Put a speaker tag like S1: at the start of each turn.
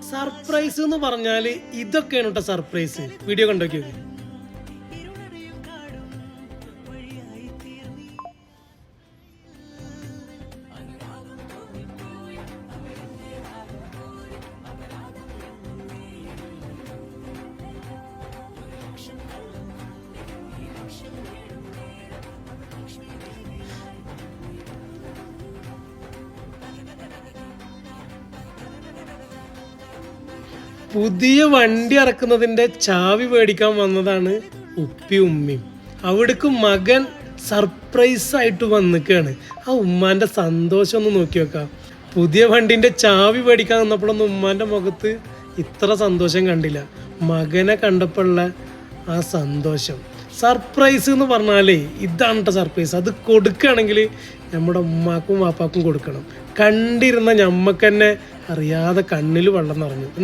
S1: Surprise എന്ന് പറഞ്ഞാല് ഇതൊക്കെയാണ് കേട്ടോ സർപ്രൈസ്. വീഡിയോ കണ്ടോക്കി. പുതിയ വണ്ടി ഇറക്കുന്നതിന്റെ ചാവി മേടിക്കാൻ വന്നതാണ് ഉപ്പി ഉമ്മയും. അവിടേക്ക് മകൻ സർപ്രൈസ് ആയിട്ട് വന്നിക്കാണ്. ആ ഉമ്മാന്റെ സന്തോഷം ഒന്ന് നോക്കി വെക്കാം. പുതിയ വണ്ടിന്റെ ചാവി മേടിക്കാൻ വന്നപ്പോഴൊന്നും ഉമ്മാന്റെ മുഖത്ത് ഇത്ര സന്തോഷം കണ്ടില്ല. മകനെ കണ്ടപ്പോഴുള്ള ആ സന്തോഷം. സർപ്രൈസ് എന്ന് പറഞ്ഞാലേ ഇതാണ് കേട്ടോ സർപ്രൈസ്. അത് കൊടുക്കുകയാണെങ്കിൽ നമ്മുടെ ഉമ്മാക്കും വാപ്പാക്കും കൊടുക്കണം. കണ്ടിരുന്ന ഞമ്മക്ക് തന്നെ അറിയാതെ കണ്ണിൽ വെള്ളം നിറഞ്ഞു.